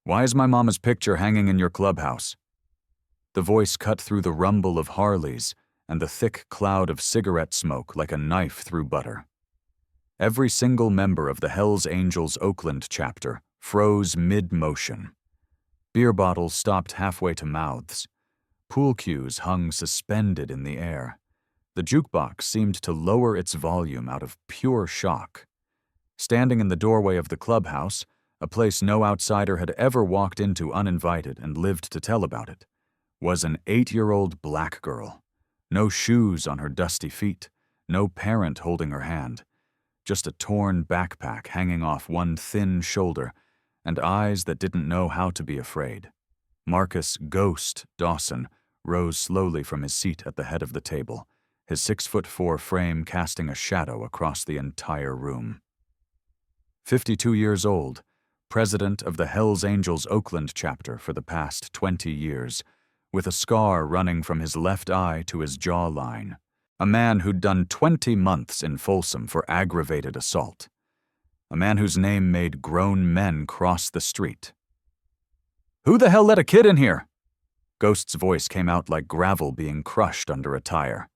Why is my mama's picture hanging in your clubhouse? The voice cut through the rumble of Harleys and the thick cloud of cigarette smoke like a knife through butter. Every single member of the Hells Angels Oakland chapter froze mid-motion. Beer bottles stopped halfway to mouths. Pool cues hung suspended in the air. The jukebox seemed to lower its volume out of pure shock. Standing in the doorway of the clubhouse, a place no outsider had ever walked into uninvited and lived to tell about it, was an 8-year-old black girl. No shoes on her dusty feet, no parent holding her hand, just a torn backpack hanging off one thin shoulder and eyes that didn't know how to be afraid. Marcus Ghost Dawson rose slowly from his seat at the head of the table, his 6'4" frame casting a shadow across the entire room. 52 years old, president of the Hells Angels Oakland chapter for the past 20 years, with a scar running from his left eye to his jawline. A man who'd done 20 months in Folsom for aggravated assault. A man whose name made grown men cross the street. "Who the hell let a kid in here?" Ghost's voice came out like gravel being crushed under a tire.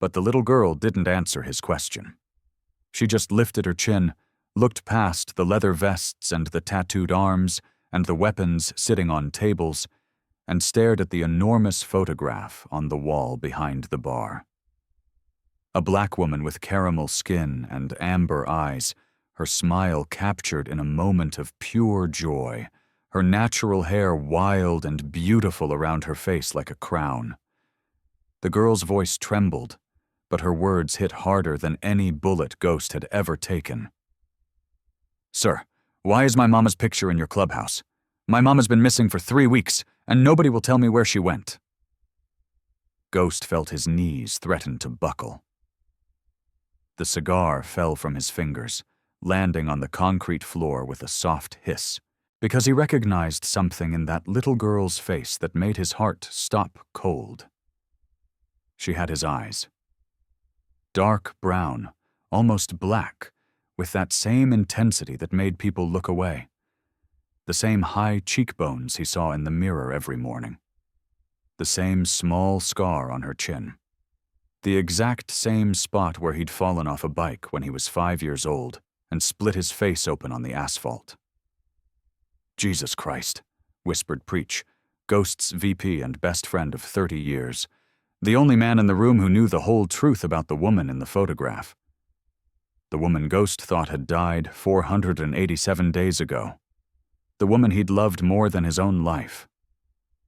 But the little girl didn't answer his question. She just lifted her chin, looked past the leather vests and the tattooed arms and the weapons sitting on tables, and stared at the enormous photograph on the wall behind the bar. A black woman with caramel skin and amber eyes, her smile captured in a moment of pure joy, her natural hair wild and beautiful around her face like a crown. The girl's voice trembled, but her words hit harder than any bullet Ghost had ever taken. "Sir, why is my mama's picture in your clubhouse? My mama's been missing for 3 weeks, and nobody will tell me where she went." Ghost felt his knees threaten to buckle. The cigar fell from his fingers, landing on the concrete floor with a soft hiss, because he recognized something in that little girl's face that made his heart stop cold. She had his eyes. Dark brown, almost black, with that same intensity that made people look away. The same high cheekbones he saw in the mirror every morning. The same small scar on her chin. The exact same spot where he'd fallen off a bike when he was 5 years old and split his face open on the asphalt. "Jesus Christ," whispered Preach, Ghost's VP and best friend of 30 years, the only man in the room who knew the whole truth about the woman in the photograph. The woman Ghost thought had died 487 days ago. The woman he'd loved more than his own life.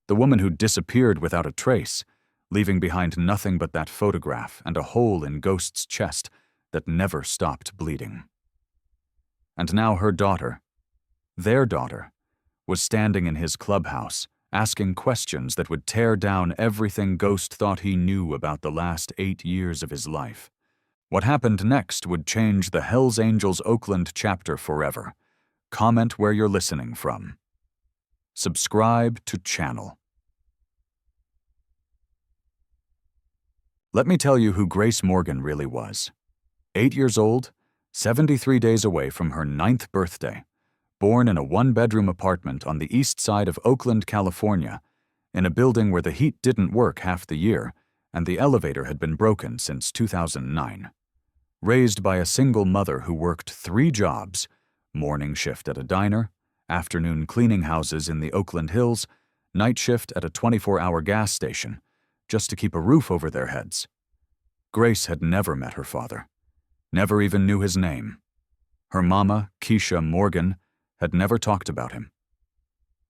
The woman who disappeared without a trace, leaving behind nothing but that photograph and a hole in Ghost's chest that never stopped bleeding. And now her daughter, their daughter, was standing in his clubhouse, asking questions that would tear down everything Ghost thought he knew about the last 8 years of his life. What happened next would change the Hells Angels Oakland chapter forever. Comment where you're listening from. Subscribe to channel. Let me tell you who Grace Morgan really was. 8 years old, 73 days away from her 9th birthday, born in a 1-bedroom apartment on the east side of Oakland, California, in a building where the heat didn't work half the year and the elevator had been broken since 2009. Raised by a single mother who worked 3 jobs, morning shift at a diner, afternoon cleaning houses in the Oakland Hills, night shift at a 24-hour gas station, just to keep a roof over their heads. Grace had never met her father, never even knew his name. Her mama, Keisha Morgan, had never talked about him.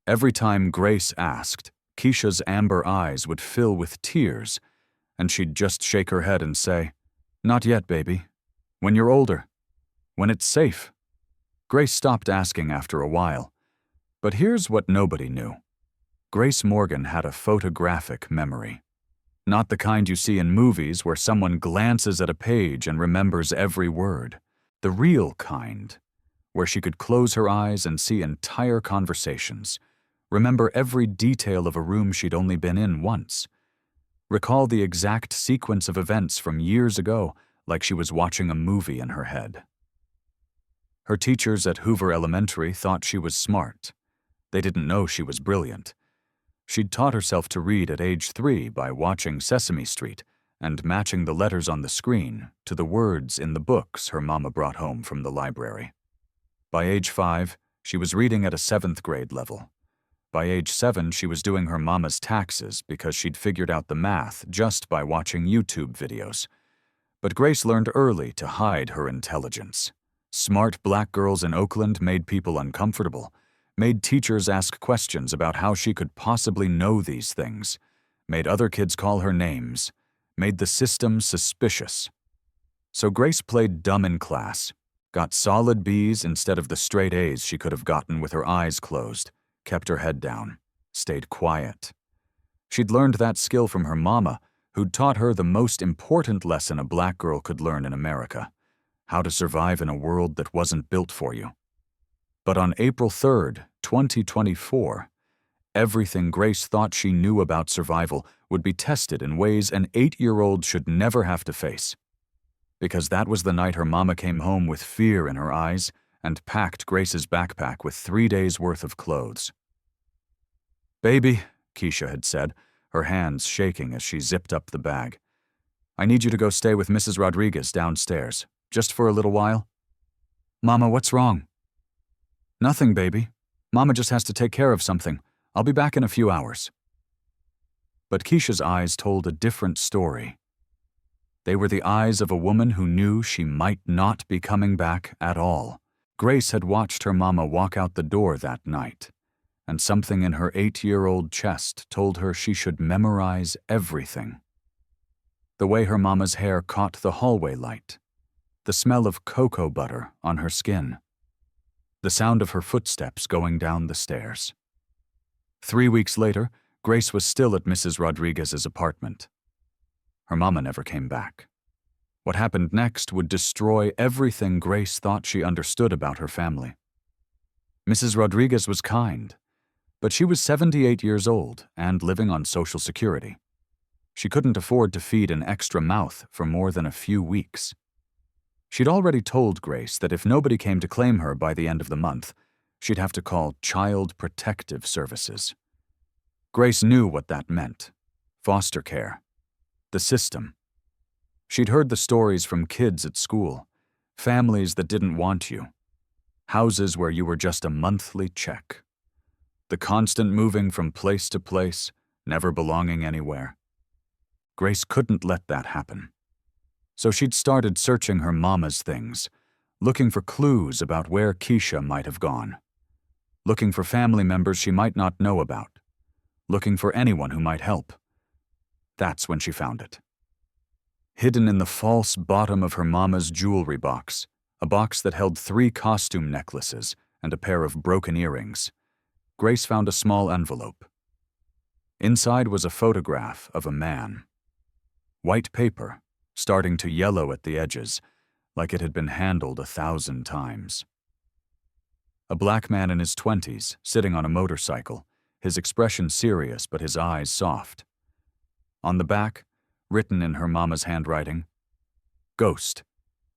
Every time Grace asked, Keisha's amber eyes would fill with tears, and she'd just shake her head and say, "Not yet, baby. When you're older. When it's safe." Grace stopped asking after a while. But here's what nobody knew. Grace Morgan had a photographic memory. Not the kind you see in movies where someone glances at a page and remembers every word. The real kind, where she could close her eyes and see entire conversations, remember every detail of a room she'd only been in once, recall the exact sequence of events from years ago like she was watching a movie in her head. Her teachers at Hoover Elementary thought she was smart. They didn't know she was brilliant. She'd taught herself to read at age 3 by watching Sesame Street and matching the letters on the screen to the words in the books her mama brought home from the library. By age 5, she was reading at a 7th grade level. By age 7, she was doing her mama's taxes because she'd figured out the math just by watching YouTube videos. But Grace learned early to hide her intelligence. Smart black girls in Oakland made people uncomfortable, made teachers ask questions about how she could possibly know these things, made other kids call her names, made the system suspicious. So Grace played dumb in class, got solid B's instead of the straight A's she could have gotten with her eyes closed, kept her head down, stayed quiet. She'd learned that skill from her mama, who'd taught her the most important lesson a black girl could learn in America: how to survive in a world that wasn't built for you. But on April 3rd, 2024, everything Grace thought she knew about survival would be tested in ways an 8-year-old should never have to face. Because that was the night her mama came home with fear in her eyes and packed Grace's backpack with 3 days' worth of clothes. "Baby," Keisha had said, her hands shaking as she zipped up the bag, "I need you to go stay with Mrs. Rodriguez downstairs, just for a little while." "Mama, what's wrong?" "Nothing, baby. Mama just has to take care of something. I'll be back in a few hours." But Keisha's eyes told a different story. They were the eyes of a woman who knew she might not be coming back at all. Grace had watched her mama walk out the door that night, and something in her 8-year-old chest told her she should memorize everything. The way her mama's hair caught the hallway light, the smell of cocoa butter on her skin, the sound of her footsteps going down the stairs. 3 weeks later, Grace was still at Mrs. Rodriguez's apartment. Her mama never came back. What happened next would destroy everything Grace thought she understood about her family. Mrs. Rodriguez was kind, but she was 78 years old and living on Social Security. She couldn't afford to feed an extra mouth for more than a few weeks. She'd already told Grace that if nobody came to claim her by the end of the month, she'd have to call Child Protective Services. Grace knew what that meant: foster care, the system. She'd heard the stories from kids at school, families that didn't want you, houses where you were just a monthly check, the constant moving from place to place, never belonging anywhere. Grace couldn't let that happen. So she'd started searching her mama's things, looking for clues about where Keisha might have gone, looking for family members she might not know about, looking for anyone who might help. That's when she found it. Hidden in the false bottom of her mama's jewelry box, a box that held 3 costume necklaces and a pair of broken earrings, Grace found a small envelope. Inside was a photograph of a man. White paper, starting to yellow at the edges, like it had been handled 1,000 times. A black man in his 20s, sitting on a motorcycle, his expression serious but his eyes soft. On the back, written in her mama's handwriting, "Ghost.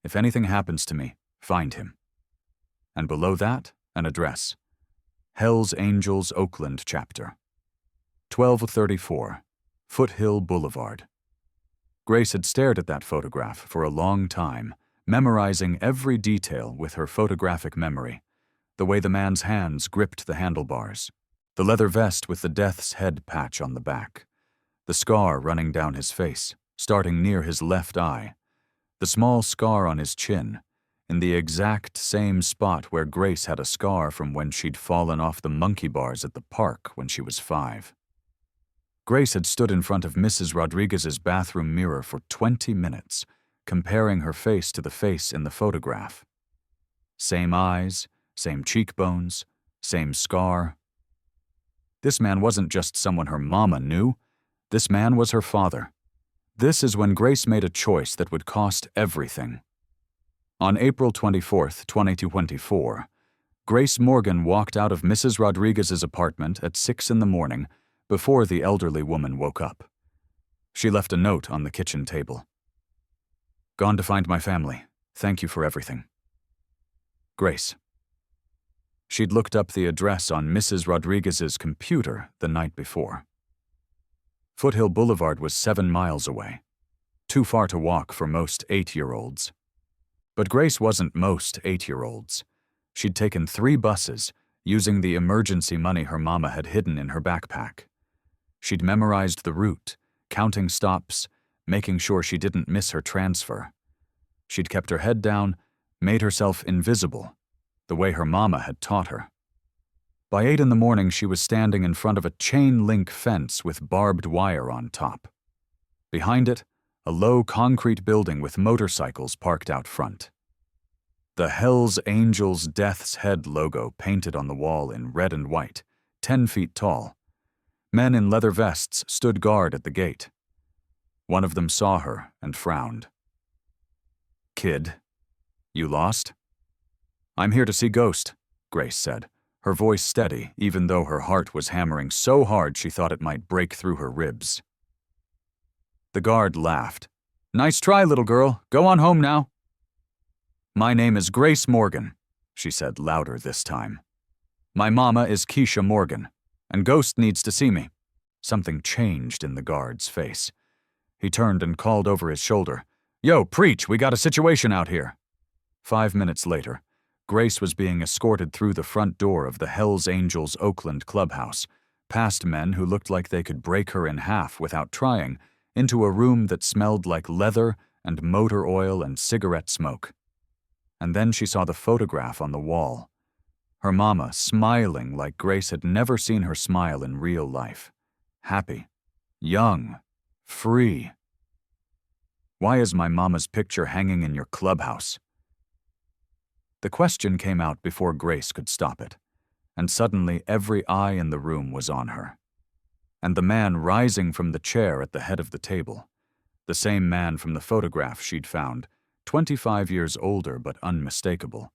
If anything happens to me, find him." And below that, an address: Hell's Angels Oakland Chapter, 1234, Foothill Boulevard. Grace had stared at that photograph for a long time, memorizing every detail with her photographic memory: the way the man's hands gripped the handlebars, the leather vest with the death's head patch on the back, the scar running down his face, starting near his left eye, the small scar on his chin, in the exact same spot where Grace had a scar from when she'd fallen off the monkey bars at the park when she was 5. Grace had stood in front of Mrs. Rodriguez's bathroom mirror for 20 minutes, comparing her face to the face in the photograph. Same eyes, same cheekbones, same scar. This man wasn't just someone her mama knew. This man was her father. This is when Grace made a choice that would cost everything. On April 24th, 2024, Grace Morgan walked out of Mrs. Rodriguez's apartment at 6 in the morning before the elderly woman woke up. She left a note on the kitchen table. "Gone to find my family. Thank you for everything. Grace." She She'd looked up the address on Mrs. Rodriguez's computer the night before. Foothill Boulevard was 7 miles away, too far to walk for most 8-year-olds. But Grace wasn't most 8-year-olds. She'd taken 3 buses, using the emergency money her mama had hidden in her backpack. She'd memorized the route, counting stops, making sure she didn't miss her transfer. She'd kept her head down, made herself invisible, the way her mama had taught her. By 8 in the morning, she was standing in front of a chain-link fence with barbed wire on top. Behind it, a low concrete building with motorcycles parked out front. The Hells Angels Death's Head logo painted on the wall in red and white, 10 feet tall. Men in leather vests stood guard at the gate. One of them saw her and frowned. "Kid, you lost?" "I'm here to see Ghost," Grace said, her voice steady even though her heart was hammering so hard she thought it might break through her ribs. The guard laughed. "Nice try, little girl. Go on home now." "My name is Grace Morgan," she said louder this time. "My mama is Keisha Morgan, and Ghost needs to see me." Something changed in the guard's face. He turned and called over his shoulder, "Yo, preach, we got a situation out here." 5 minutes later, Grace was being escorted through the front door of the Hells Angels Oakland Clubhouse, past men who looked like they could break her in half without trying, into a room that smelled like leather and motor oil and cigarette smoke. And then she saw the photograph on the wall. Her mama smiling like Grace had never seen her smile in real life. Happy, young, free. "Why is my mama's picture hanging in your clubhouse?" The question came out before Grace could stop it, and suddenly every eye in the room was on her. And the man rising from the chair at the head of the table, the same man from the photograph she'd found, 25 years older but unmistakable,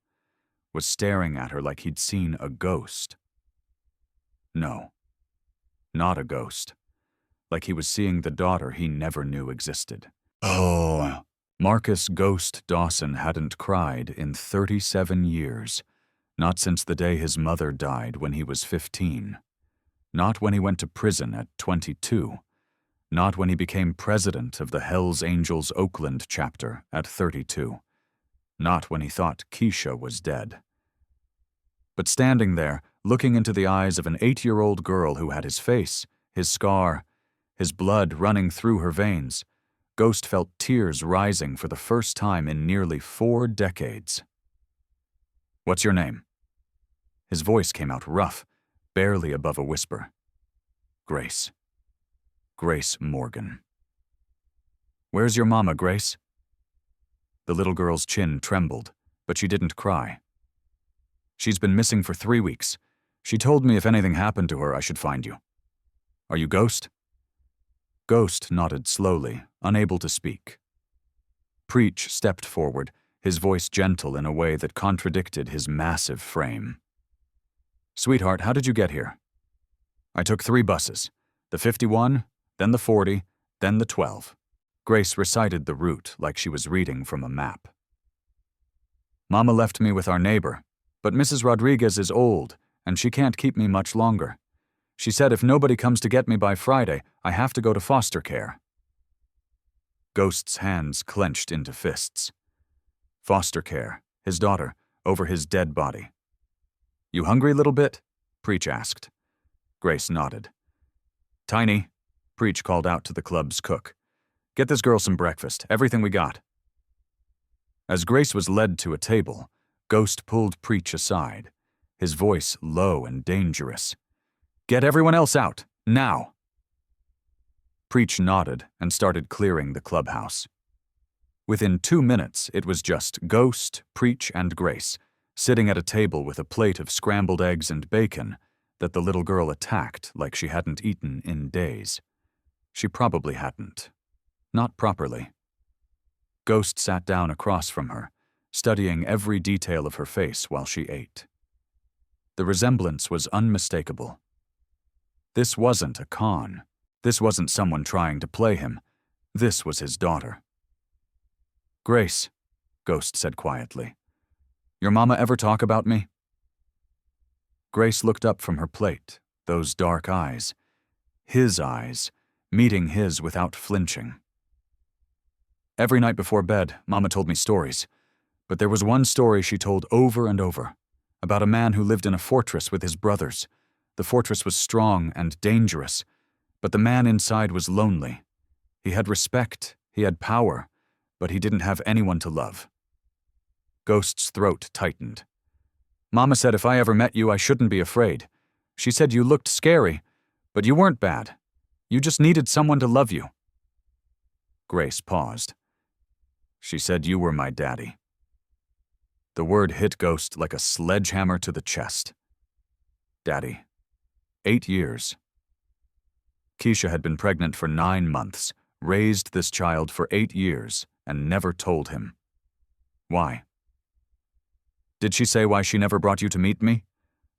was staring at her like he'd seen a ghost. No, not a ghost. Like he was seeing the daughter he never knew existed. Oh, Marcus Ghost Dawson hadn't cried in 37 years, not since the day his mother died when he was 15. Not when he went to prison at 22. Not when he became president of the Hells Angels Oakland chapter at 32. Not when he thought Keisha was dead. But standing there, looking into the eyes of an 8-year-old girl who had his face, his scar, his blood running through her veins, Ghost felt tears rising for the first time in nearly 4 decades. "What's your name?" His voice came out rough, barely above a whisper. "Grace. Grace Morgan." "Where's your mama, Grace?" The little girl's chin trembled, but she didn't cry. "She's been missing for 3 weeks. She told me if anything happened to her, I should find you. Are you Ghost?" Ghost nodded slowly, unable to speak. Preach stepped forward, his voice gentle in a way that contradicted his massive frame. "Sweetheart, how did you get here?" "I took 3 buses, the 51, then the 40, then the 12. Grace recited the route like she was reading from a map. "Mama left me with our neighbor, but Mrs. Rodriguez is old, and she can't keep me much longer. She said if nobody comes to get me by Friday, I have to go to foster care." Ghost's hands clenched into fists. Foster care, his daughter, over his dead body. "You hungry, little bit?" Preach asked. Grace nodded. "Tiny," Preach called out to the club's cook. "Get this girl some breakfast, everything we got." As Grace was led to a table, Ghost pulled Preach aside, his voice low and dangerous. "Get everyone else out, now!" Preach nodded and started clearing the clubhouse. Within 2 minutes, it was just Ghost, Preach, and Grace, sitting at a table with a plate of scrambled eggs and bacon that the little girl attacked like she hadn't eaten in days. She probably hadn't. Not properly. Ghost sat down across from her, studying every detail of her face while she ate. The resemblance was unmistakable. This wasn't a con. This wasn't someone trying to play him. This was his daughter. "Grace," Ghost said quietly, "your mama ever talk about me?" Grace looked up from her plate, those dark eyes, his eyes, meeting his without flinching. Every night before bed, Mama told me stories, but there was one story she told over and over, about a man who lived in a fortress with his brothers. The fortress was strong and dangerous, but the man inside was lonely. He had respect, he had power, but he didn't have anyone to love. Ghost's throat tightened. Mama said if I ever met you, I shouldn't be afraid. She said you looked scary, but you weren't bad. You just needed someone to love you. Grace paused. She said you were my daddy. The word hit Ghost like a sledgehammer to the chest. Daddy. 8 years. Keisha had been pregnant for 9 months, raised this child for 8 years, and never told him. Why? Did she say why she never brought you to meet me?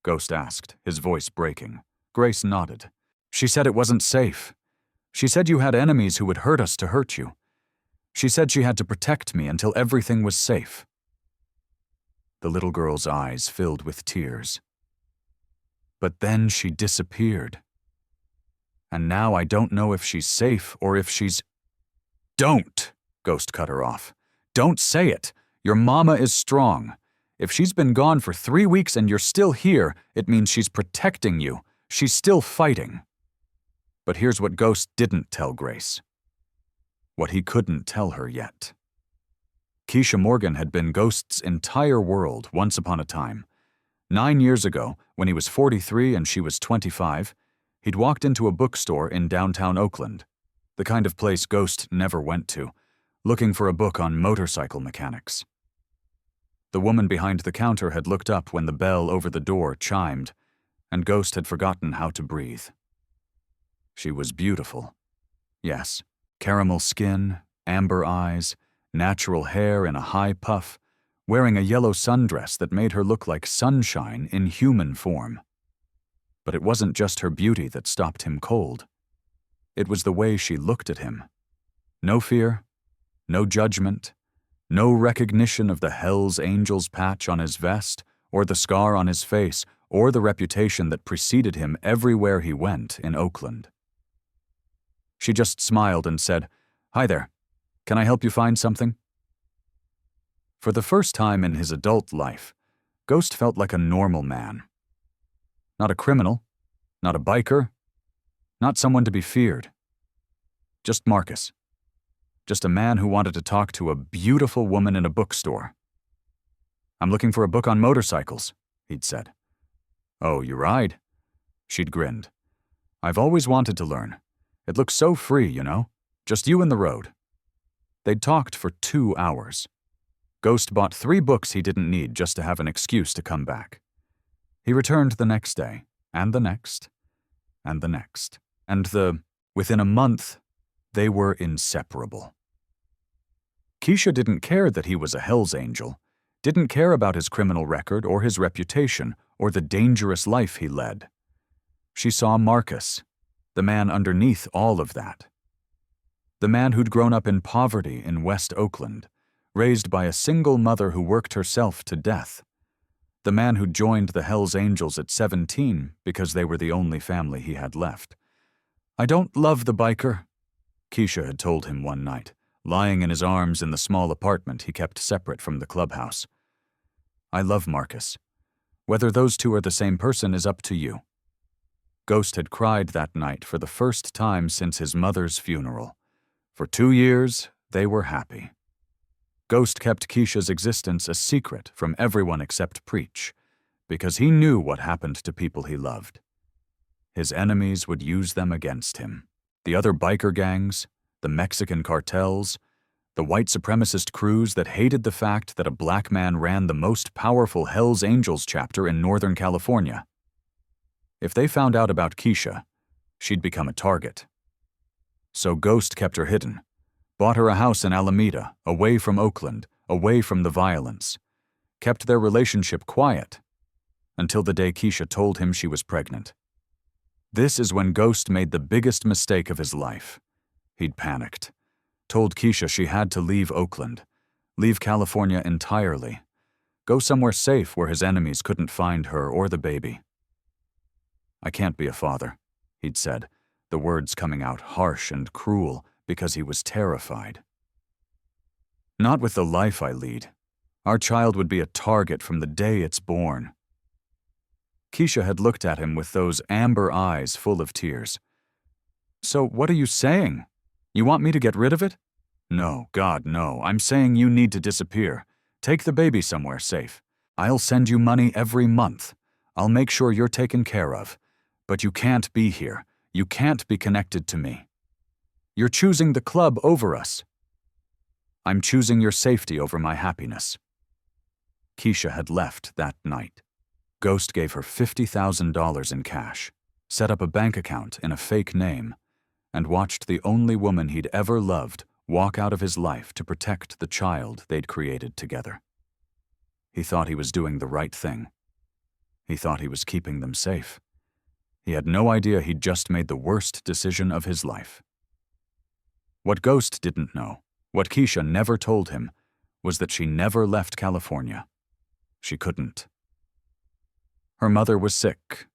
Ghost asked, his voice breaking. Grace nodded. She said it wasn't safe. She said you had enemies who would hurt us to hurt you. She said she had to protect me until everything was safe. The little girl's eyes filled with tears. But then she disappeared. And now I don't know if she's safe or if she's... Don't! Ghost cut her off. Don't say it. Your mama is strong. If she's been gone for 3 weeks and you're still here, it means she's protecting you. She's still fighting. But here's what Ghost didn't tell Grace. What he couldn't tell her yet. Keisha Morgan had been Ghost's entire world once upon a time. 9 years ago, when he was 43 and she was 25, he'd walked into a bookstore in downtown Oakland, the kind of place Ghost never went to, looking for a book on motorcycle mechanics. The woman behind the counter had looked up when the bell over the door chimed, and Ghost had forgotten how to breathe. She was beautiful. Yes, caramel skin, amber eyes, natural hair in a high puff, wearing a yellow sundress that made her look like sunshine in human form. But it wasn't just her beauty that stopped him cold. It was the way she looked at him. No fear, no judgment, no recognition of the Hell's Angels patch on his vest, or the scar on his face, or the reputation that preceded him everywhere he went in Oakland. She just smiled and said, "Hi there. Can I help you find something?" For the first time in his adult life, Ghost felt like a normal man. Not a criminal, not a biker, not someone to be feared. Just Marcus. Just a man who wanted to talk to a beautiful woman in a bookstore. "I'm looking for a book on motorcycles," he'd said. "Oh, you ride?" She'd grinned. "I've always wanted to learn. It looks so free, you know? Just you and the road." They'd talked for 2 hours. Ghost bought 3 books he didn't need just to have an excuse to come back. He returned the next day, and the next, and the next. And within a month, they were inseparable. Keisha didn't care that he was a Hell's Angel, didn't care about his criminal record or his reputation or the dangerous life he led. She saw Marcus, the man underneath all of that. The man who'd grown up in poverty in West Oakland, raised by a single mother who worked herself to death. The man who joined the Hell's Angels at 17 because they were the only family he had left. "I don't love the biker," Keisha had told him one night, lying in his arms in the small apartment he kept separate from the clubhouse. "I love Marcus. Whether those two are the same person is up to you." Ghost had cried that night for the first time since his mother's funeral. For 2 years, they were happy. Ghost kept Keisha's existence a secret from everyone except Preach, because he knew what happened to people he loved. His enemies would use them against him. The other biker gangs, the Mexican cartels, the white supremacist crews that hated the fact that a black man ran the most powerful Hell's Angels chapter in Northern California. If they found out about Keisha, she'd become a target. So Ghost kept her hidden, bought her a house in Alameda, away from Oakland, away from the violence, kept their relationship quiet, until the day Keisha told him she was pregnant. This is when Ghost made the biggest mistake of his life. He'd panicked, told Keisha she had to leave Oakland, leave California entirely, go somewhere safe where his enemies couldn't find her or the baby. I can't be a father, he'd said, the words coming out harsh and cruel because he was terrified. Not with the life I lead. Our child would be a target from the day it's born. Keisha had looked at him with those amber eyes full of tears. So what are you saying? You want me to get rid of it? No, God, no. I'm saying you need to disappear. Take the baby somewhere safe. I'll send you money every month. I'll make sure you're taken care of. But you can't be here. You can't be connected to me. You're choosing the club over us. I'm choosing your safety over my happiness. Keisha had left that night. Ghost gave her $50,000 in cash, set up a bank account in a fake name, and watched the only woman he'd ever loved walk out of his life to protect the child they'd created together. He thought he was doing the right thing. He thought he was keeping them safe. He had no idea he'd just made the worst decision of his life. What Ghost didn't know, what Keisha never told him, was that she never left California. She couldn't. Her mother was sick,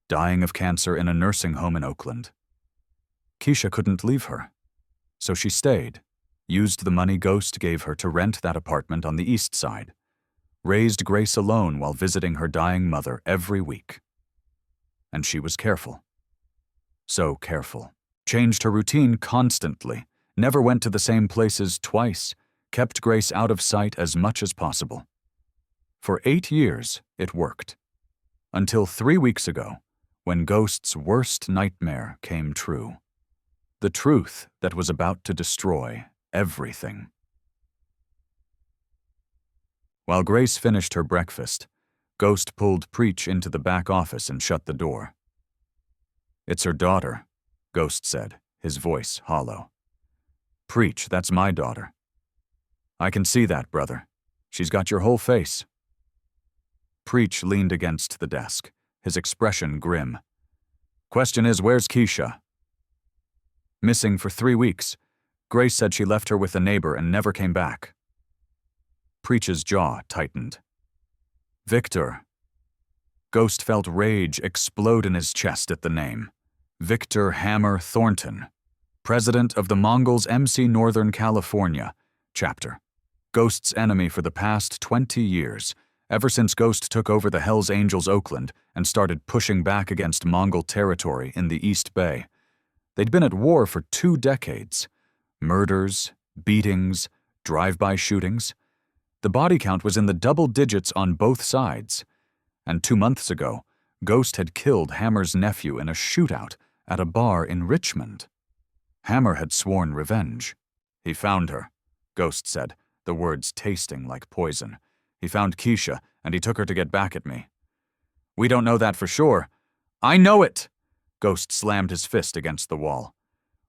dying of cancer in a nursing home in Oakland. Keisha couldn't leave her, so she stayed, used the money Ghost gave her to rent that apartment on the east side, raised Grace alone while visiting her dying mother every week. And she was careful. So careful. Changed her routine constantly, never went to the same places twice, kept Grace out of sight as much as possible. For 8 years, it worked. Until 3 weeks ago, when Ghost's worst nightmare came true. The truth that was about to destroy everything. While Grace finished her breakfast, Ghost pulled Preach into the back office and shut the door. "It's her daughter," Ghost said, his voice hollow. "Preach, that's my daughter. I can see that, brother. She's got your whole face." Preach leaned against the desk, his expression grim. "Question is, where's Keisha?" "Missing for 3 weeks. Grace said she left her with a neighbor and never came back." Preach's jaw tightened. "Victor." Ghost felt rage explode in his chest at the name. Victor Hammer Thornton, president of the Mongols MC Northern California chapter. Ghost's enemy for the past 20 years, ever since Ghost took over the Hells Angels Oakland and started pushing back against Mongol territory in the East Bay. They'd been at war for 2 decades. Murders, beatings, drive-by shootings. The body count was in the double digits on both sides. And 2 months ago, Ghost had killed Hammer's nephew in a shootout at a bar in Richmond. Hammer had sworn revenge. "He found her," Ghost said, the words tasting like poison. "He found Keisha, and he took her to get back at me." "We don't know that for sure." "I know it!" Ghost slammed his fist against the wall.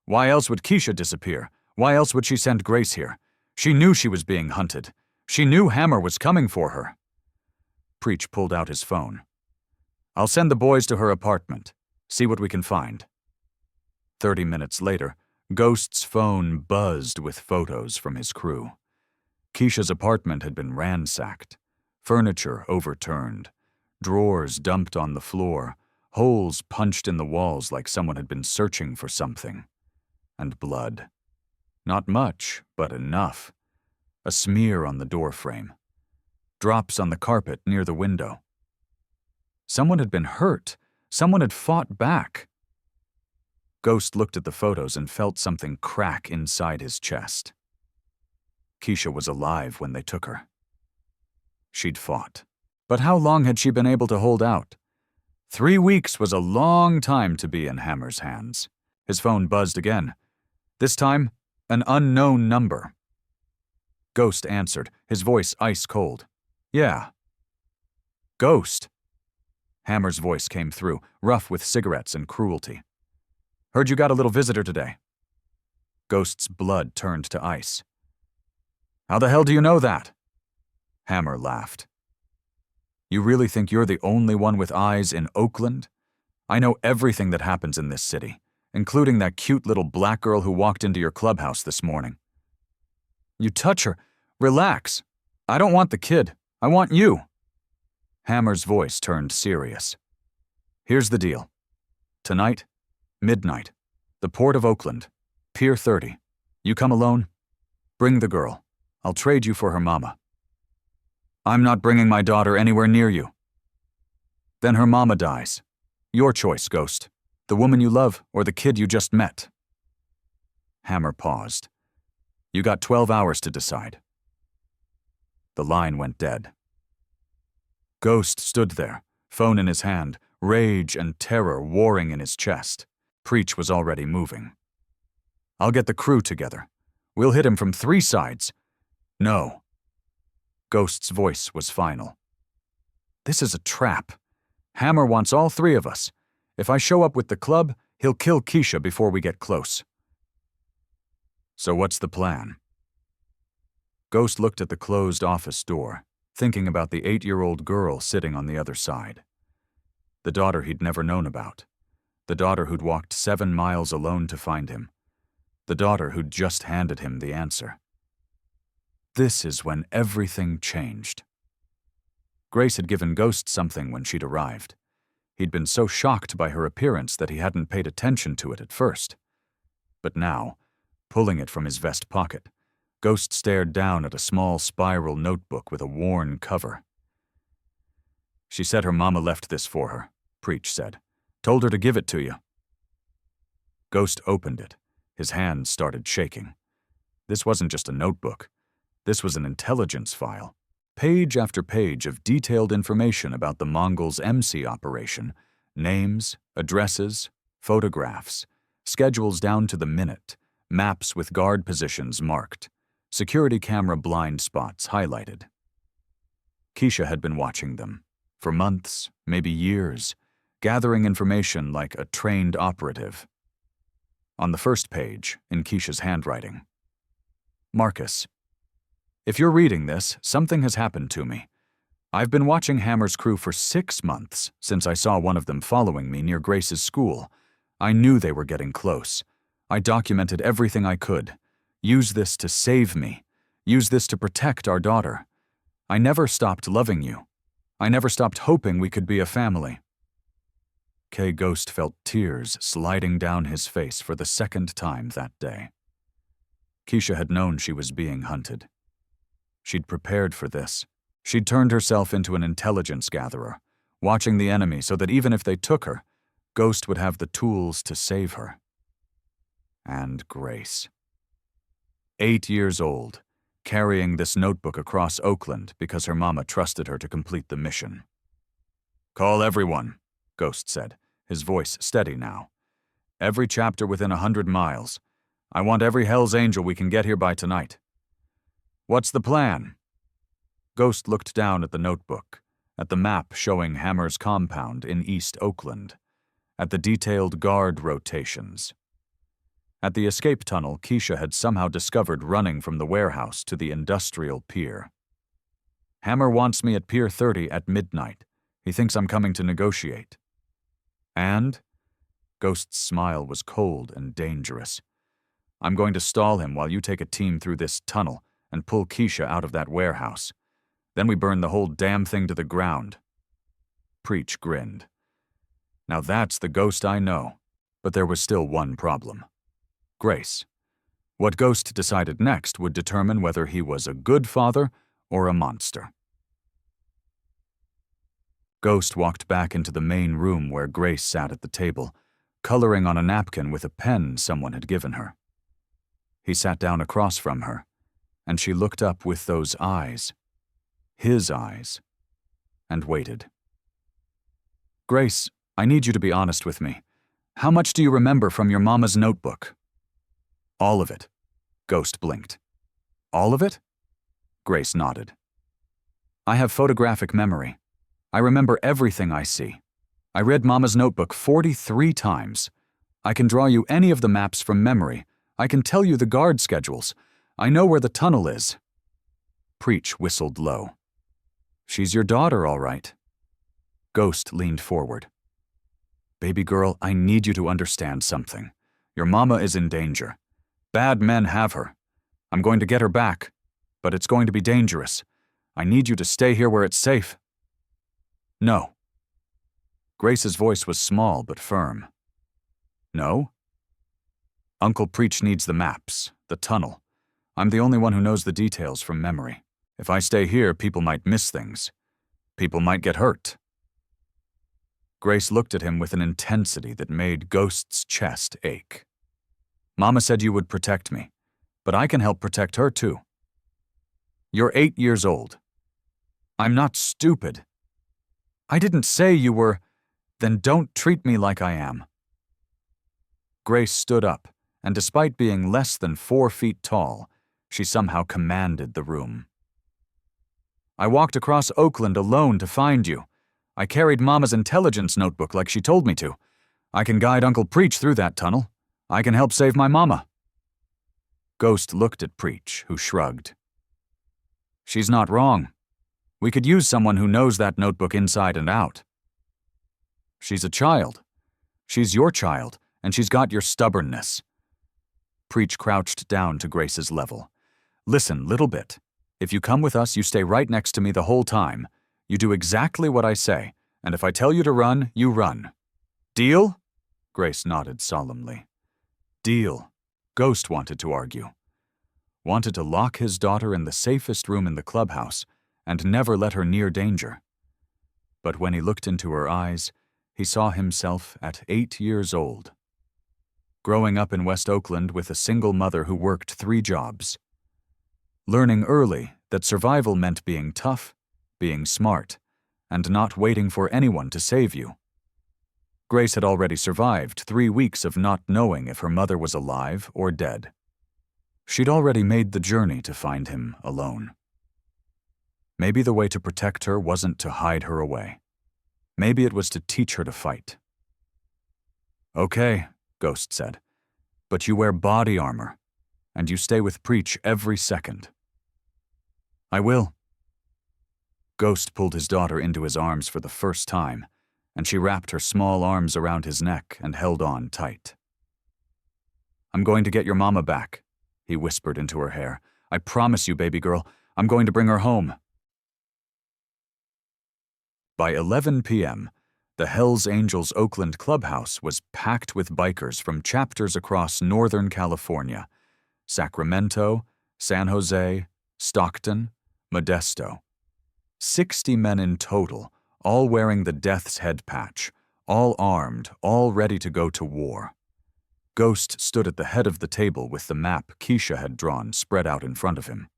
"Why else would Keisha disappear? Why else would she send Grace here? She knew she was being hunted. She knew Hammer was coming for her." Preach pulled out his phone. "I'll send the boys to her apartment. See what we can find." 30 minutes later, Ghost's phone buzzed with photos from his crew. Keisha's apartment had been ransacked, furniture overturned, drawers dumped on the floor, holes punched in the walls like someone had been searching for something. And blood. Not much, but enough. A smear on the doorframe. Drops on the carpet near the window. Someone had been hurt. Someone had fought back. Ghost looked at the photos and felt something crack inside his chest. Keisha was alive when they took her. She'd fought. But how long had she been able to hold out? 3 weeks was a long time to be in Hammer's hands. His phone buzzed again. This time, an unknown number. Ghost answered, his voice ice cold. "Yeah." "Ghost." Hammer's voice came through, rough with cigarettes and cruelty. "Heard you got a little visitor today." Ghost's blood turned to ice. "How the hell do you know that?" Hammer laughed. "You really think you're the only one with eyes in Oakland? I know everything that happens in this city, including that cute little black girl who walked into your clubhouse this morning." "You touch her. Relax. I don't want the kid. I want you." Hammer's voice turned serious. "Here's the deal. Tonight, midnight, the port of Oakland, Pier 30. You come alone? Bring the girl. I'll trade you for her mama. I'm not bringing my daughter anywhere near you. Then her mama dies. Your choice, Ghost. The woman you love or the kid you just met. Hammer paused. You got 12 hours to decide. The line went dead. Ghost stood there, phone in his hand, rage and terror warring in his chest. Preach was already moving. I'll get the crew together. We'll hit him from 3 sides. No. Ghost's voice was final. This is a trap. Hammer wants all 3 of us. If I show up with the club, he'll kill Keisha before we get close. So what's the plan? Ghost looked at the closed office door, thinking about the 8-year-old girl sitting on the other side. The daughter he'd never known about. The daughter who'd walked 7 miles alone to find him. The daughter who'd just handed him the answer. This is when everything changed. Grace had given Ghost something when she'd arrived. He'd been so shocked by her appearance that he hadn't paid attention to it at first. But now, pulling it from his vest pocket, Ghost stared down at a small spiral notebook with a worn cover. She said her mama left this for her, Preach said. Told her to give it to you. Ghost opened it. His hands started shaking. This wasn't just a notebook. This was an intelligence file. Page after page of detailed information about the Mongols' MC operation. Names, addresses, photographs, schedules down to the minute, maps with guard positions marked, security camera blind spots highlighted. Keisha had been watching them, for months, maybe years, gathering information like a trained operative. On the first page, in Keisha's handwriting, Marcus, if you're reading this, something has happened to me. I've been watching Hammer's crew for 6 months since I saw one of them following me near Grace's school. I knew they were getting close. I documented everything I could. Use this to save me. Use this to protect our daughter. I never stopped loving you. I never stopped hoping we could be a family. K. Ghost felt tears sliding down his face for the 2nd time that day. Keisha had known she was being hunted. She'd prepared for this. She'd turned herself into an intelligence gatherer, watching the enemy so that even if they took her, Ghost would have the tools to save her. And Grace. 8 years old, carrying this notebook across Oakland because her mama trusted her to complete the mission. Call everyone, Ghost said, his voice steady now. Every chapter within 100 miles. I want every Hell's Angel we can get here by tonight. What's the plan? Ghost looked down at the notebook, at the map showing Hammer's compound in East Oakland, at the detailed guard rotations. At the escape tunnel Keisha had somehow discovered running from the warehouse to the industrial pier. Hammer wants me at Pier 30 at midnight. He thinks I'm coming to negotiate. And? Ghost's smile was cold and dangerous. I'm going to stall him while you take a team through this tunnel and pull Keisha out of that warehouse. Then we burn the whole damn thing to the ground. Preach grinned. Now that's the Ghost I know, but there was still one problem. Grace. What Ghost decided next would determine whether he was a good father or a monster. Ghost walked back into the main room where Grace sat at the table, coloring on a napkin with a pen someone had given her. He sat down across from her, and she looked up with those eyes, his eyes, and waited. Grace, I need you to be honest with me. How much do you remember from your mama's notebook? All of it. Ghost blinked. All of it? Grace nodded. I have photographic memory. I remember everything I see. I read Mama's notebook 43 times. I can draw you any of the maps from memory. I can tell you the guard schedules. I know where the tunnel is. Preach whistled low. She's your daughter, all right. Ghost leaned forward. Baby girl, I need you to understand something. Your mama is in danger. Bad men have her. I'm going to get her back, but it's going to be dangerous. I need you to stay here where it's safe. No. Grace's voice was small but firm. No? Uncle Preach needs the maps, the tunnel. I'm the only one who knows the details from memory. If I stay here, people might miss things. People might get hurt. Grace looked at him with an intensity that made Ghost's chest ache. Mama said you would protect me, but I can help protect her too. You're 8 years old. I'm not stupid. I didn't say you were. Then don't treat me like I am. Grace stood up, and despite being less than 4 feet tall, she somehow commanded the room. I walked across Oakland alone to find you. I carried Mama's intelligence notebook like she told me to. I can guide Uncle Preach through that tunnel. I can help save my mama. Ghost looked at Preach, who shrugged. She's not wrong. We could use someone who knows that notebook inside and out. She's a child. She's your child, and she's got your stubbornness. Preach crouched down to Grace's level. Listen, little bit. If you come with us, you stay right next to me the whole time. You do exactly what I say, and if I tell you to run, you run. Deal? Grace nodded solemnly. Deal. Ghost wanted to argue. Wanted to lock his daughter in the safest room in the clubhouse and never let her near danger. But when he looked into her eyes, he saw himself at 8 years old. Growing up in West Oakland with a single mother who worked 3 jobs. Learning early that survival meant being tough, being smart, and not waiting for anyone to save you. Grace had already survived 3 weeks of not knowing if her mother was alive or dead. She'd already made the journey to find him alone. Maybe the way to protect her wasn't to hide her away. Maybe it was to teach her to fight. Okay, Ghost said, but you wear body armor, and you stay with Preach every second. I will. Ghost pulled his daughter into his arms for the first time, and she wrapped her small arms around his neck and held on tight. I'm going to get your mama back, he whispered into her hair. I promise you, baby girl, I'm going to bring her home. By 11 p.m., the Hells Angels Oakland Clubhouse was packed with bikers from chapters across Northern California, Sacramento, San Jose, Stockton, Modesto. 60 men in total, all wearing the Death's Head patch, all armed, all ready to go to war. Ghost stood at the head of the table with the map Keisha had drawn spread out in front of him.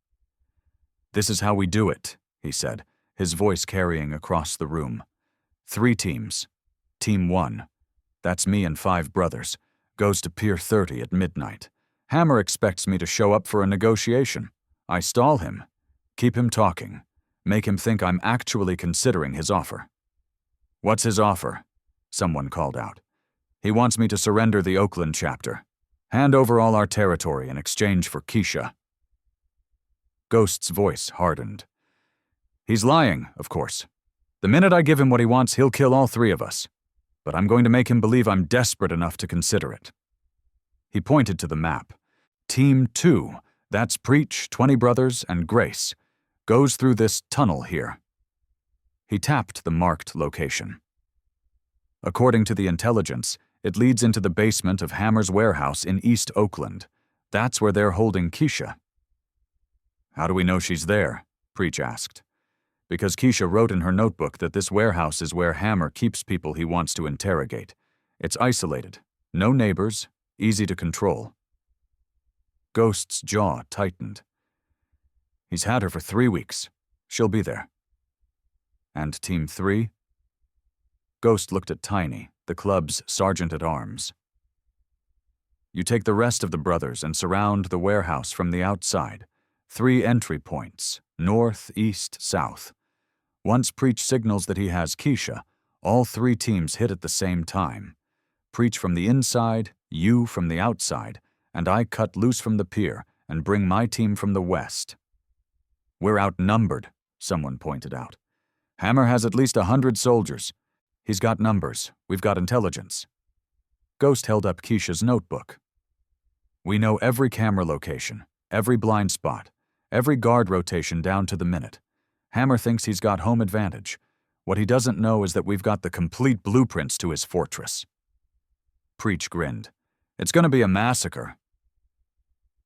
This is how we do it, he said, his voice carrying across the room. 3 teams. Team 1. That's me and 5 brothers. Goes to Pier 30 at midnight. Hammer expects me to show up for a negotiation. I stall him. Keep him talking. Make him think I'm actually considering his offer. What's his offer? Someone called out. He wants me to surrender the Oakland chapter. Hand over all our territory in exchange for Keisha. Ghost's voice hardened. He's lying, of course. The minute I give him what he wants, he'll kill all 3 of us. But I'm going to make him believe I'm desperate enough to consider it. He pointed to the map. Team 2, that's Preach, 20 brothers, and Grace, goes through this tunnel here. He tapped the marked location. According to the intelligence, it leads into the basement of Hammer's warehouse in East Oakland. That's where they're holding Keisha. How do we know she's there? Preach asked. Because Keisha wrote in her notebook that this warehouse is where Hammer keeps people he wants to interrogate. It's isolated, no neighbors, easy to control. Ghost's jaw tightened. He's had her for 3 weeks. She'll be there. And Team 3? Ghost looked at Tiny, the club's sergeant-at-arms. You take the rest of the brothers and surround the warehouse from the outside. 3 entry points, north, east, south. Once Preach signals that he has Keisha, all 3 teams hit at the same time. Preach from the inside, you from the outside, and I cut loose from the pier and bring my team from the west. We're outnumbered, someone pointed out. Hammer has at least 100 soldiers. He's got numbers. We've got intelligence. Ghost held up Keisha's notebook. We know every camera location, every blind spot, every guard rotation down to the minute. Hammer thinks he's got home advantage. What he doesn't know is that we've got the complete blueprints to his fortress. Preach grinned. It's gonna be a massacre.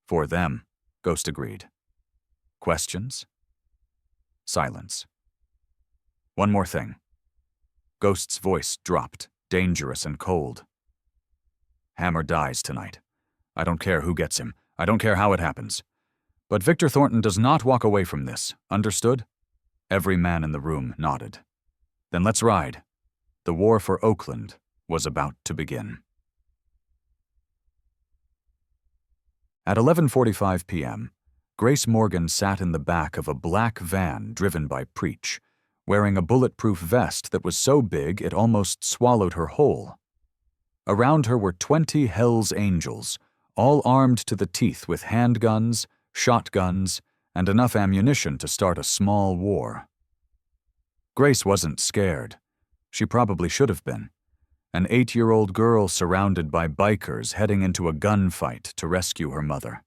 For them, Ghost agreed. Questions? Silence. One more thing. Ghost's voice dropped, dangerous and cold. Hammer dies tonight. I don't care who gets him. I don't care how it happens. But Victor Thornton does not walk away from this. Understood? Every man in the room nodded. Then let's ride. The war for Oakland was about to begin. At 11:45 p.m., Grace Morgan sat in the back of a black van driven by Preach, wearing a bulletproof vest that was so big it almost swallowed her whole. Around her were 20 Hell's Angels, all armed to the teeth with handguns, shotguns, and enough ammunition to start a small war. Grace wasn't scared. She probably should have been. An 8-year-old girl surrounded by bikers heading into a gunfight to rescue her mother.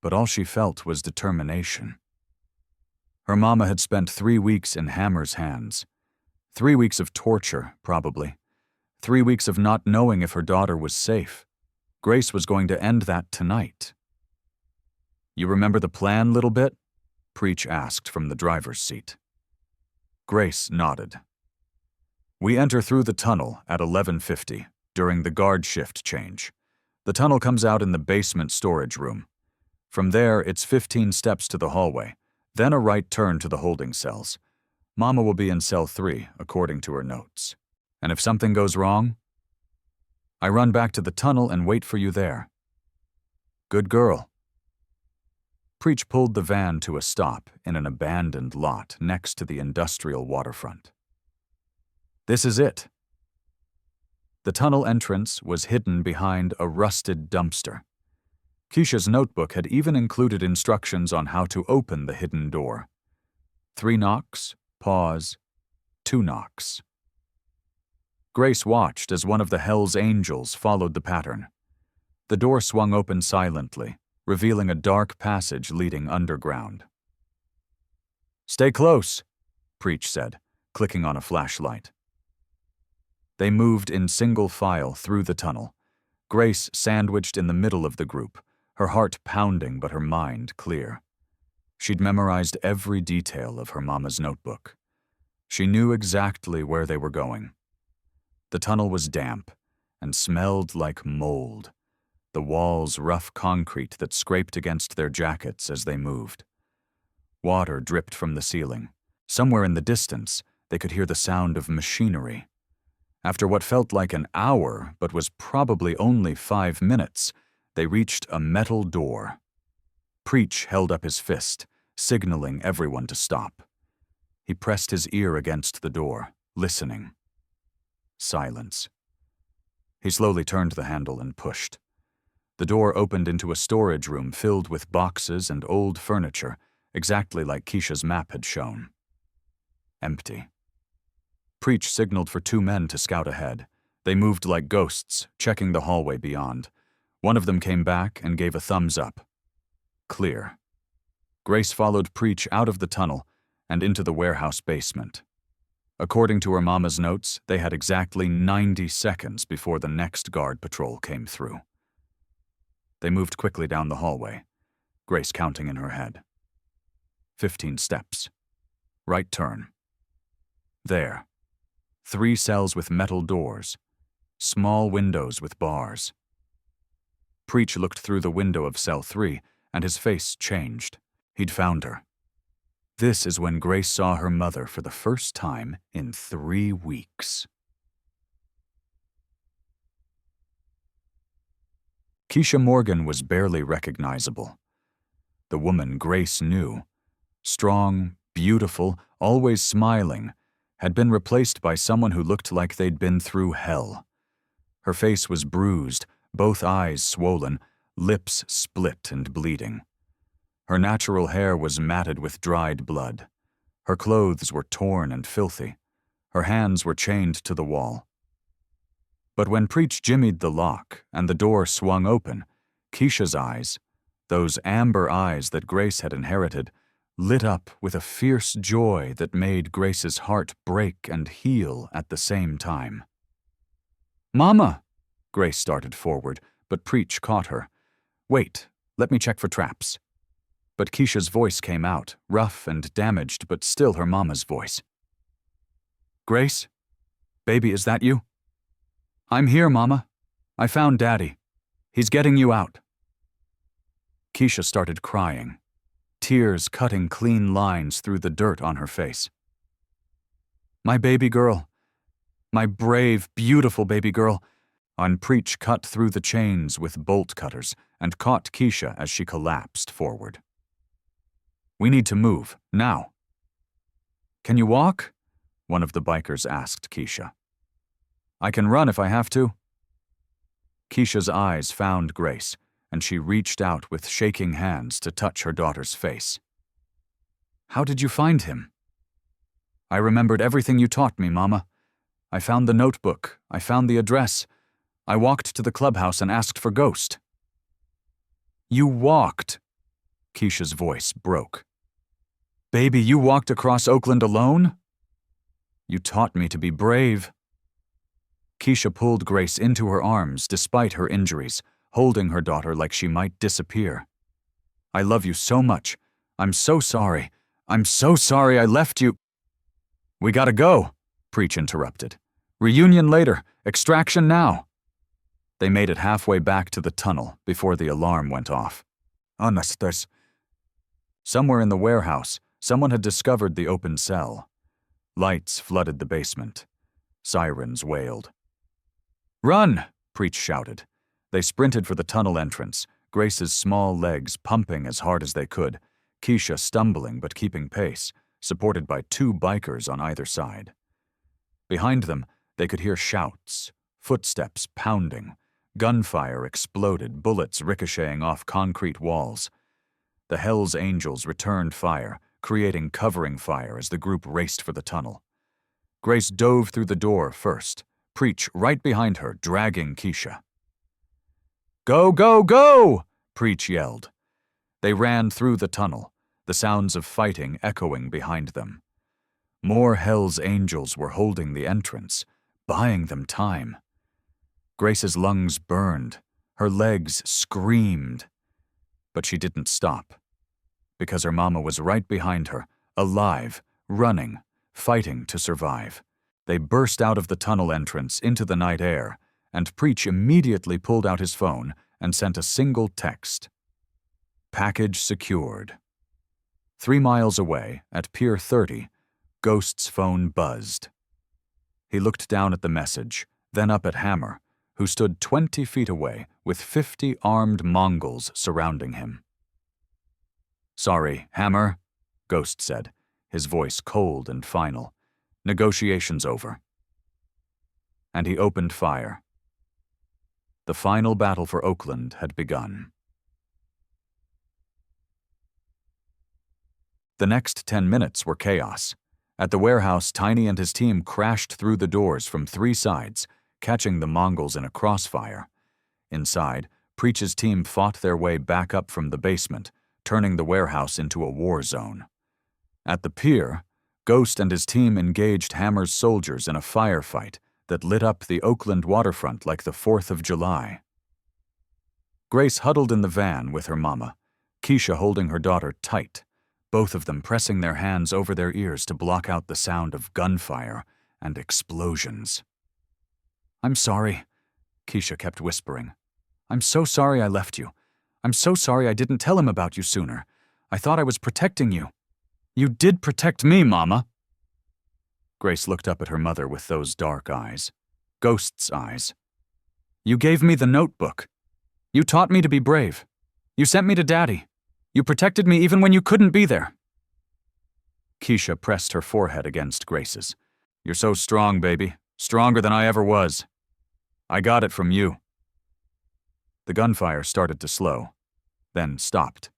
But all she felt was determination. Her mama had spent 3 weeks in Hammer's hands. 3 weeks of torture, probably. 3 weeks of not knowing if her daughter was safe. Grace was going to end that tonight. You remember the plan, little bit? Preach asked from the driver's seat. Grace nodded. We enter through the tunnel at 11:50 during the guard shift change. The tunnel comes out in the basement storage room. From there, it's 15 steps to the hallway, then a right turn to the holding cells. Mama will be in cell 3, according to her notes. And if something goes wrong, I run back to the tunnel and wait for you there. Good girl. Preach pulled the van to a stop in an abandoned lot next to the industrial waterfront. This is it. The tunnel entrance was hidden behind a rusted dumpster. Keisha's notebook had even included instructions on how to open the hidden door. 3 knocks, pause, 2 knocks. Grace watched as one of the Hell's Angels followed the pattern. The door swung open silently, revealing a dark passage leading underground. Stay close, Preach said, clicking on a flashlight. They moved in single file through the tunnel, Grace sandwiched in the middle of the group, her heart pounding but her mind clear. She'd memorized every detail of her mama's notebook. She knew exactly where they were going. The tunnel was damp and smelled like mold, the walls rough concrete that scraped against their jackets as they moved. Water dripped from the ceiling. Somewhere in the distance, they could hear the sound of machinery. After what felt like an hour, but was probably only 5 minutes, they reached a metal door. Preach held up his fist, signaling everyone to stop. He pressed his ear against the door, listening. Silence. He slowly turned the handle and pushed. The door opened into a storage room filled with boxes and old furniture, exactly like Keisha's map had shown. Empty. Preach signaled for 2 men to scout ahead. They moved like ghosts, checking the hallway beyond. One of them came back and gave a thumbs up. Clear. Grace followed Preach out of the tunnel and into the warehouse basement. According to her mama's notes, they had exactly 90 seconds before the next guard patrol came through. They moved quickly down the hallway, Grace counting in her head. 15 steps. Right turn. There. 3 cells with metal doors, small windows with bars. Preach looked through the window of cell 3, and his face changed. He'd found her. This is when Grace saw her mother for the first time in 3 weeks. Keisha Morgan was barely recognizable. The woman Grace knew, strong, beautiful, always smiling, had been replaced by someone who looked like they'd been through hell. Her face was bruised, both eyes swollen, lips split and bleeding. Her natural hair was matted with dried blood. Her clothes were torn and filthy. Her hands were chained to the wall. But when Preach jimmied the lock and the door swung open, Keisha's eyes, those amber eyes that Grace had inherited, lit up with a fierce joy that made Grace's heart break and heal at the same time. "Mama!" Grace started forward, but Preach caught her. "Wait, let me check for traps." But Keisha's voice came out, rough and damaged, but still her mama's voice. "Grace? Baby, is that you?" "I'm here, Mama. I found Daddy. He's getting you out." Keisha started crying, tears cutting clean lines through the dirt on her face. "My baby girl. My brave, beautiful baby girl." Preach cut through the chains with bolt cutters and caught Keisha as she collapsed forward. "We need to move, now." "Can you walk?" one of the bikers asked Keisha. "I can run if I have to." Keisha's eyes found Grace, and she reached out with shaking hands to touch her daughter's face. "How did you find him?" "I remembered everything you taught me, Mama. I found the notebook. I found the address. I walked to the clubhouse and asked for Ghost." "You walked?" Keisha's voice broke. "Baby, you walked across Oakland alone?" "You taught me to be brave." Keisha pulled Grace into her arms despite her injuries, holding her daughter like she might disappear. "I love you so much. I'm so sorry. I'm so sorry I left you." "We gotta go," Preach interrupted. "Reunion later. Extraction now." They made it halfway back to the tunnel before the alarm went off. Honesters. Somewhere in the warehouse, someone had discovered the open cell. Lights flooded the basement. Sirens wailed. "Run!" Preach shouted. They sprinted for the tunnel entrance, Grace's small legs pumping as hard as they could, Keisha stumbling but keeping pace, supported by 2 bikers on either side. Behind them, they could hear shouts, footsteps pounding. Gunfire exploded, bullets ricocheting off concrete walls. The Hells Angels returned fire, creating covering fire as the group raced for the tunnel. Grace dove through the door first, Preach right behind her, dragging Keisha. "Go, go, go!" Preach yelled. They ran through the tunnel, the sounds of fighting echoing behind them. More Hells Angels were holding the entrance, buying them time. Grace's lungs burned, her legs screamed. But she didn't stop, because her mama was right behind her, alive, running, fighting to survive. They burst out of the tunnel entrance into the night air, and Preach immediately pulled out his phone and sent a single text. "Package secured." 3 miles away, at Pier 30, Ghost's phone buzzed. He looked down at the message, then up at Hammer, who stood 20 feet away with 50 armed Mongols surrounding him. "Sorry, Hammer," Ghost said, his voice cold and final. "Negotiations over." And he opened fire. The final battle for Oakland had begun. The next 10 minutes were chaos. At the warehouse, Tiny and his team crashed through the doors from 3 sides, catching the Mongols in a crossfire. Inside, Preach's team fought their way back up from the basement, turning the warehouse into a war zone. At the pier, Ghost and his team engaged Hammer's soldiers in a firefight that lit up the Oakland waterfront like the 4th of July. Grace huddled in the van with her mama, Keisha holding her daughter tight, both of them pressing their hands over their ears to block out the sound of gunfire and explosions. "I'm sorry," Keisha kept whispering. "I'm so sorry I left you. I'm so sorry I didn't tell him about you sooner. I thought I was protecting you." "You did protect me, Mama." Grace looked up at her mother with those dark eyes, Ghost's eyes. "You gave me the notebook. You taught me to be brave. You sent me to Daddy. You protected me even when you couldn't be there." Keisha pressed her forehead against Grace's. "You're so strong, baby. Stronger than I ever was. I got it from you." The gunfire started to slow, then stopped.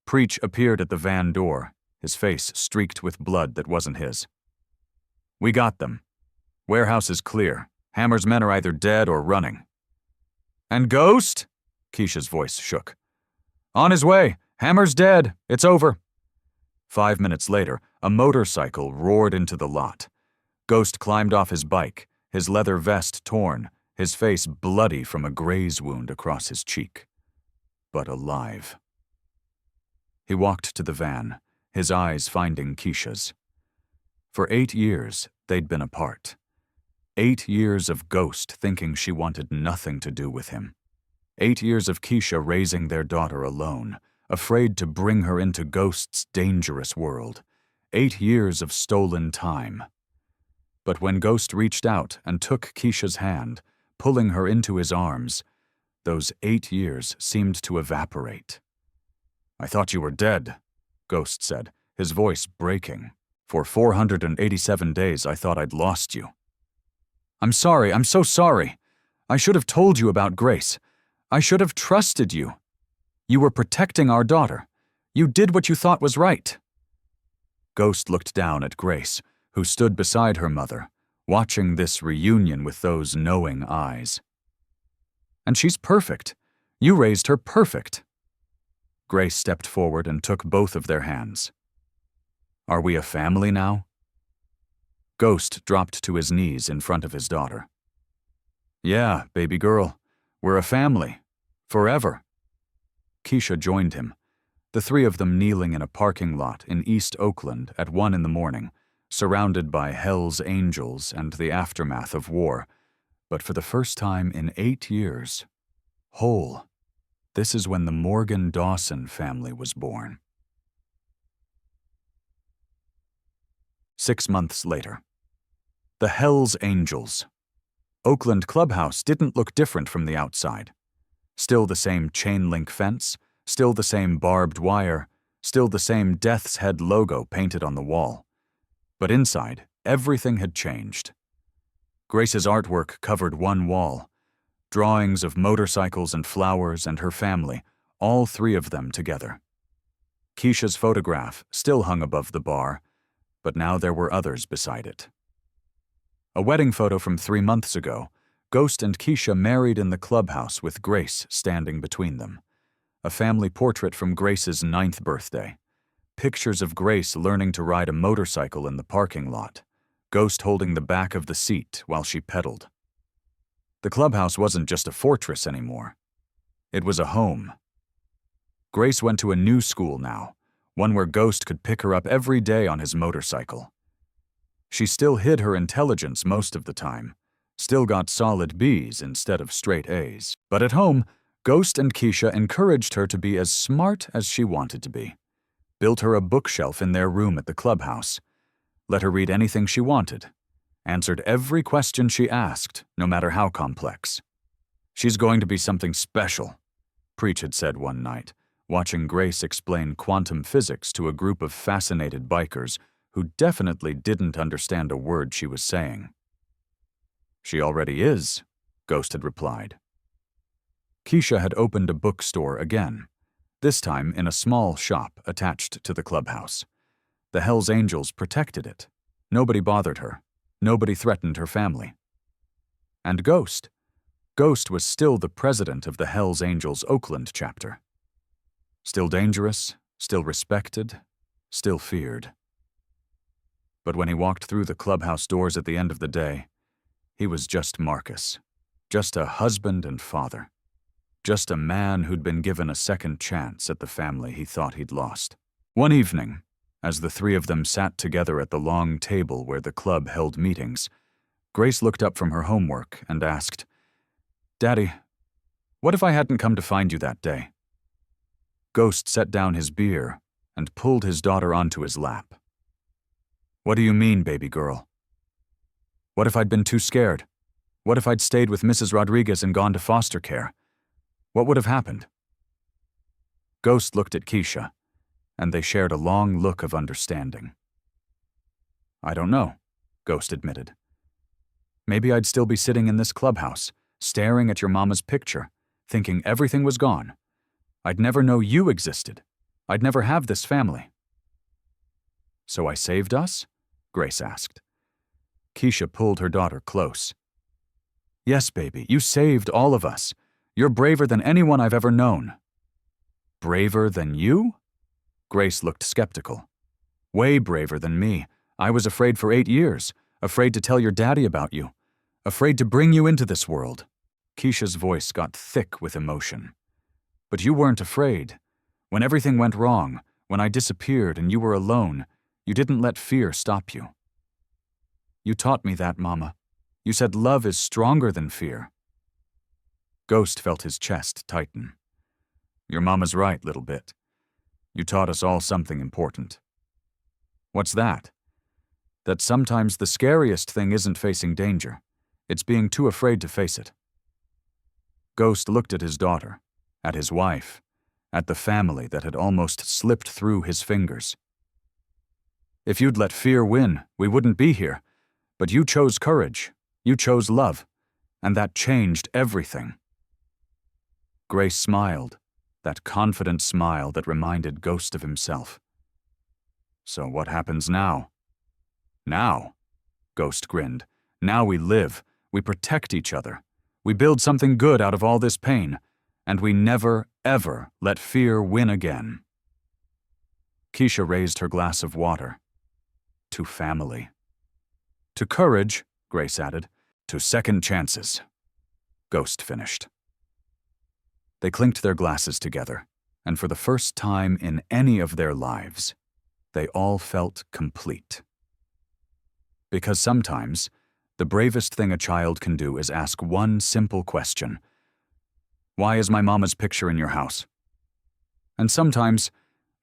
Preach appeared at the van door, his face streaked with blood that wasn't his. "We got them. Warehouse is clear. Hammer's men are either dead or running." "And Ghost?" Keisha's voice shook. "On his way. Hammer's dead. It's over." 5 minutes later, a motorcycle roared into the lot. Ghost climbed off his bike, his leather vest torn, his face bloody from a graze wound across his cheek, but alive. He walked to the van, his eyes finding Keisha's. For 8 years, they'd been apart. 8 years of Ghost thinking she wanted nothing to do with him. 8 years of Keisha raising their daughter alone, afraid to bring her into Ghost's dangerous world. 8 years of stolen time. But when Ghost reached out and took Keisha's hand, pulling her into his arms, those 8 years seemed to evaporate. "I thought you were dead," Ghost said, his voice breaking. "For 487 days I thought I'd lost you." "I'm sorry, I'm so sorry. I should have told you about Grace. I should have trusted you. You were protecting our daughter. You did what you thought was right." Ghost looked down at Grace, who stood beside her mother, watching this reunion with those knowing eyes. "And she's perfect. You raised her perfect." Grace stepped forward and took both of their hands. "Are we a family now?" Ghost dropped to his knees in front of his daughter. "Yeah, baby girl, we're a family. Forever." Keisha joined him, the three of them kneeling in a parking lot in East Oakland at 1 a.m, surrounded by Hell's Angels and the aftermath of war, but for the first time in 8 years, whole. This is when the Morgan Dawson family was born. 6 months later. The Hell's Angels. Oakland Clubhouse didn't look different from the outside. Still the same chain-link fence, still the same barbed wire, still the same Death's Head logo painted on the wall. But inside, everything had changed. Grace's artwork covered one wall. Drawings of motorcycles and flowers and her family, all 3 of them together. Keisha's photograph still hung above the bar, but now there were others beside it. A wedding photo from 3 months ago, Ghost and Keisha married in the clubhouse with Grace standing between them. A family portrait from Grace's 9th birthday. Pictures of Grace learning to ride a motorcycle in the parking lot, Ghost holding the back of the seat while she pedaled. The clubhouse wasn't just a fortress anymore. It was a home. Grace went to a new school now, one where Ghost could pick her up every day on his motorcycle. She still hid her intelligence most of the time, still got solid B's instead of straight A's. But at home, Ghost and Keisha encouraged her to be as smart as she wanted to be. Built her a bookshelf in their room at the clubhouse. Let her read anything she wanted. Answered every question she asked, no matter how complex. "She's going to be something special," Preach had said one night, watching Grace explain quantum physics to a group of fascinated bikers who definitely didn't understand a word she was saying. "She already is," Ghost had replied. Keisha had opened a bookstore again, this time in a small shop attached to the clubhouse. The Hell's Angels protected it. Nobody bothered her. Nobody threatened her family. And Ghost was still the president of the Hell's Angels Oakland chapter. Still dangerous, still respected, still feared. But when he walked through the clubhouse doors at the end of the day, he was just Marcus, just a husband and father, just a man who'd been given a second chance at the family he thought he'd lost. One evening, as the 3 of them sat together at the long table where the club held meetings, Grace looked up from her homework and asked, "Daddy, what if I hadn't come to find you that day?" Ghost set down his beer and pulled his daughter onto his lap. "What do you mean, baby girl? What if I'd been too scared? What if I'd stayed with Mrs. Rodriguez and gone to foster care? What would have happened?" Ghost looked at Keisha, and they shared a long look of understanding. "I don't know," Ghost admitted. "Maybe I'd still be sitting in this clubhouse, staring at your mama's picture, thinking everything was gone. I'd never know you existed. I'd never have this family." "So I saved us?" Grace asked. Keisha pulled her daughter close. "Yes, baby, you saved all of us. You're braver than anyone I've ever known." "Braver than you?" Grace looked skeptical. "Way braver than me. I was afraid for 8 years, afraid to tell your daddy about you, Afraid to bring you into this world. Keisha's voice got thick with emotion. But you weren't afraid. When everything went wrong, when I disappeared and you were alone, you didn't let fear stop you. You taught me that, Mama. You said love is stronger than fear. Ghost felt his chest tighten. Your mama's right, little bit. You taught us all something important. What's that? That sometimes the scariest thing isn't facing danger. It's being too afraid to face it. Ghost looked at his daughter, at his wife, at the family that had almost slipped through his fingers. If you'd let fear win, we wouldn't be here. But you chose courage, you chose love, and that changed everything. Grace smiled, that confident smile that reminded Ghost of himself. So what happens now? Now, Ghost grinned. Now we live, we protect each other, we build something good out of all this pain, and we never, ever let fear win again. Keisha raised her glass of water. To family. To courage, Grace added. To second chances. Ghost finished. They clinked their glasses together, and for the first time in any of their lives, they all felt complete. Because sometimes, the bravest thing a child can do is ask one simple question. Why is my mama's picture in your house? And sometimes,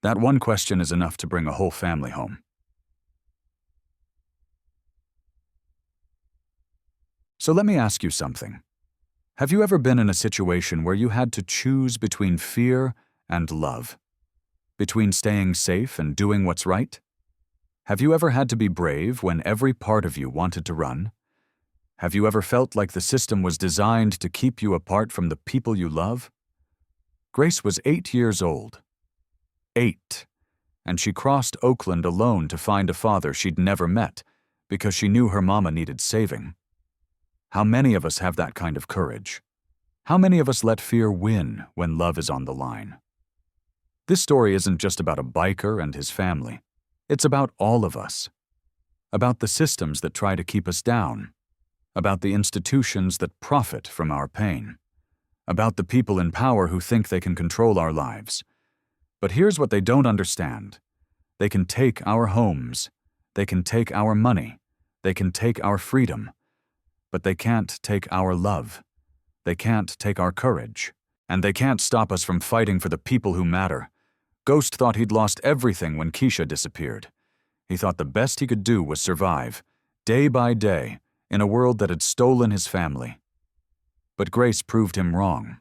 that one question is enough to bring a whole family home. So let me ask you something. Have you ever been in a situation where you had to choose between fear and love? Between staying safe and doing what's right? Have you ever had to be brave when every part of you wanted to run? Have you ever felt like the system was designed to keep you apart from the people you love? Grace was 8 years old. 8. And she crossed Oakland alone to find a father she'd never met because she knew her mama needed saving. How many of us have that kind of courage? How many of us let fear win when love is on the line? This story isn't just about a biker and his family. It's about all of us. About the systems that try to keep us down. About the institutions that profit from our pain. About the people in power who think they can control our lives. But here's what they don't understand. They can take our homes. They can take our money. They can take our freedom. But they can't take our love. They can't take our courage. And they can't stop us from fighting for the people who matter. Ghost thought he'd lost everything when Keisha disappeared. He thought the best he could do was survive, day by day, in a world that had stolen his family. But Grace proved him wrong.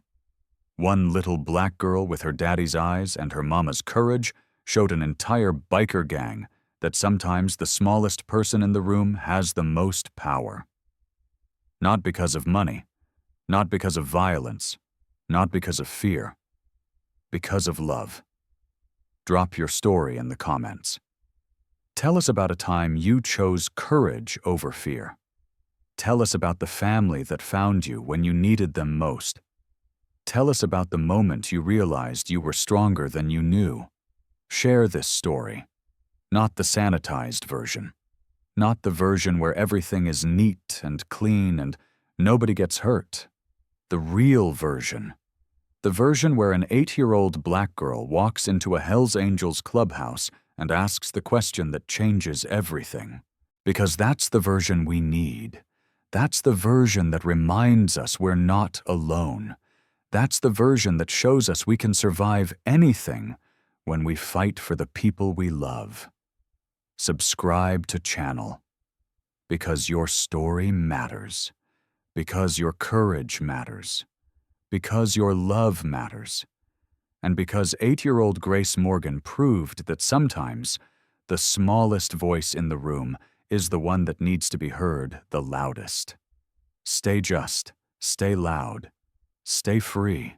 One little black girl with her daddy's eyes and her mama's courage showed an entire biker gang that sometimes the smallest person in the room has the most power. Not because of money, not because of violence, not because of fear, because of love. Drop your story in the comments. Tell us about a time you chose courage over fear. Tell us about the family that found you when you needed them most. Tell us about the moment you realized you were stronger than you knew. Share this story, not the sanitized version. Not the version where everything is neat and clean and nobody gets hurt. The real version. The version where an 8-year-old black girl walks into a Hells Angels clubhouse and asks the question that changes everything. Because that's the version we need. That's the version that reminds us we're not alone. That's the version that shows us we can survive anything when we fight for the people we love. Subscribe to channel. Because your story matters. Because your courage matters. Because your love matters. And because 8-year-old Grace Morgan proved that sometimes the smallest voice in the room is the one that needs to be heard the loudest. Stay just, stay loud, stay free.